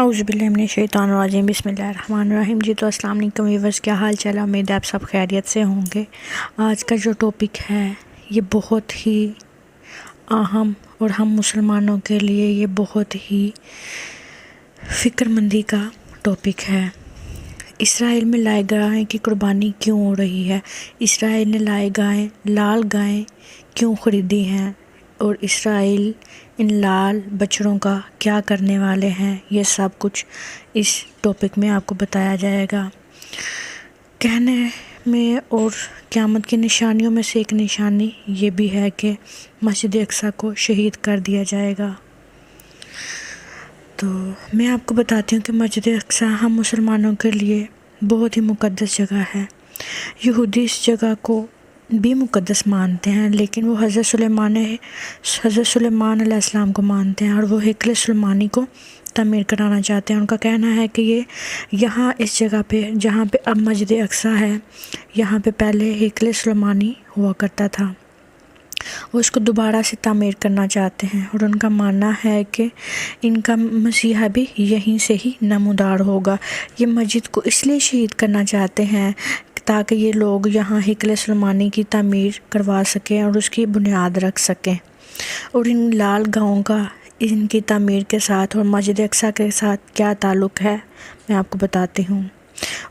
اعوذ باللہ من الشیطان الرجیم بسم اللہ الرحمن الرحیم۔ جی تو السلام علیکم ویورز، کیا حال چال؟ امید ہے آپ سب خیریت سے ہوں گے۔ آج کا جو ٹاپک ہے یہ بہت ہی اہم اور ہم مسلمانوں کے لیے یہ بہت ہی فکر مندی کا ٹاپک ہے۔ اسرائیل میں لائے گائے کی قربانی کیوں ہو رہی ہے؟ اسرائیل نے لال گائیں کیوں خریدی ہیں؟ اور اسرائیل ان لال بچڑوں کا کیا کرنے والے ہیں؟ یہ سب کچھ اس ٹاپک میں آپ کو بتایا جائے گا۔ کہنے میں اور قیامت کی نشانیوں میں سے ایک نشانی یہ بھی ہے کہ مسجد اقصی کو شہید کر دیا جائے گا۔ تو میں آپ کو بتاتی ہوں کہ مسجد اقصی ہم مسلمانوں کے لیے بہت ہی مقدس جگہ ہے۔ یہودی اس جگہ کو بھی مقدس مانتے ہیں، لیکن وہ حضرت سلیمان علیہ السلام کو مانتے ہیں اور وہ ہیکل سلیمانی کو تعمیر کرانا چاہتے ہیں۔ ان کا کہنا ہے کہ یہاں اس جگہ پہ جہاں پہ اب مسجد اقصی ہے، یہاں پہ پہلے ہیکل سلیمانی ہوا کرتا تھا، وہ اس کو دوبارہ سے تعمیر کرنا چاہتے ہیں، اور ان کا ماننا ہے کہ ان کا مسیحا بھی یہیں سے ہی نمودار ہوگا۔ یہ مسجد کو اس لیے شہید کرنا چاہتے ہیں تاکہ یہ لوگ یہاں ہیکل سلیمانی کی تعمیر کروا سکیں اور اس کی بنیاد رکھ سکیں۔ اور ان لال گاؤں کا ان کی تعمیر کے ساتھ اور مسجد اقصی کے ساتھ کیا تعلق ہے میں آپ کو بتاتی ہوں۔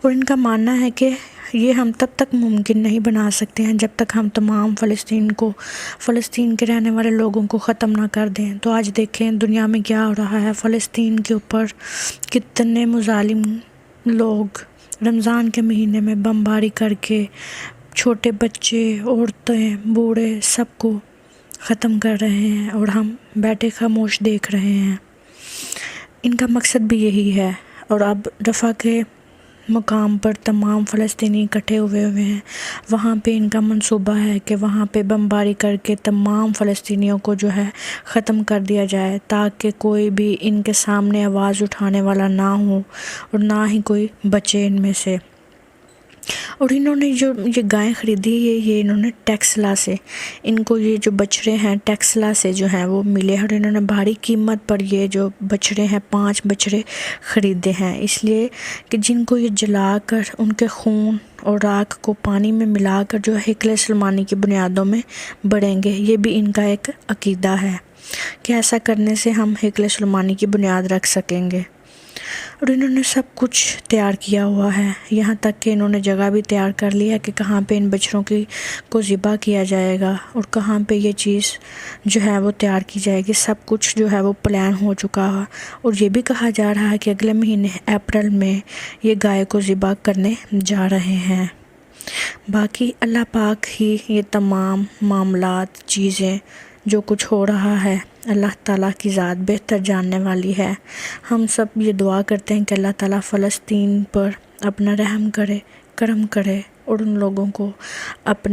اور ان کا ماننا ہے کہ یہ ہم تب تک ممکن نہیں بنا سکتے ہیں جب تک ہم تمام فلسطین کے رہنے والے لوگوں کو ختم نہ کر دیں۔ تو آج دیکھیں دنیا میں کیا ہو رہا ہے، فلسطین کے اوپر کتنے مظالم لوگ رمضان کے مہینے میں بمباری کر کے چھوٹے بچے، عورتیں، بوڑھے سب کو ختم کر رہے ہیں، اور ہم بیٹھے خاموش دیکھ رہے ہیں۔ ان کا مقصد بھی یہی ہے۔ اور اب رفح کے مقام پر تمام فلسطینی اکٹھے ہوئے ہیں، وہاں پہ ان کا منصوبہ ہے کہ وہاں پہ بمباری کر کے تمام فلسطینیوں کو جو ہے ختم کر دیا جائے، تاکہ کوئی بھی ان کے سامنے آواز اٹھانے والا نہ ہو اور نہ ہی کوئی بچے ان میں سے۔ اور انہوں نے جو یہ گائیں خریدی ہے، یہ انہوں نے ٹیکس لا سے، ان کو یہ جو بچڑے ہیں ٹیکس لا سے جو ہیں وہ ملے، اور انہوں نے بھاری قیمت پر یہ جو بچڑے ہیں 5 بچڑے خریدے ہیں، اس لیے کہ جن کو یہ جلا کر ان کے خون اور راکھ کو پانی میں ملا کر جو ہیکل سلیمانی کی بنیادوں میں بڑھیں گے۔ یہ بھی ان کا ایک عقیدہ ہے کہ ایسا کرنے سے ہم ہیکل سلیمانی کی بنیاد رکھ سکیں گے۔ اور انہوں نے سب کچھ تیار کیا ہوا ہے، یہاں تک کہ انہوں نے جگہ بھی تیار کر لی ہے کہ کہاں پہ ان بچڑوں کو ذبح کیا جائے گا اور کہاں پہ یہ چیز جو ہے وہ تیار کی جائے گی۔ سب کچھ جو ہے وہ پلان ہو چکا ہے، اور یہ بھی کہا جا رہا ہے کہ اگلے مہینے اپریل میں یہ گائے کو ذبح کرنے جا رہے ہیں۔ باقی اللہ پاک ہی یہ تمام معاملات، چیزیں جو کچھ ہو رہا ہے، اللہ تعالیٰ کی ذات بہتر جاننے والی ہے۔ ہم سب یہ دعا کرتے ہیں کہ اللہ تعالیٰ فلسطین پر اپنا رحم کرے، کرم کرے، اور ان لوگوں کو اپنے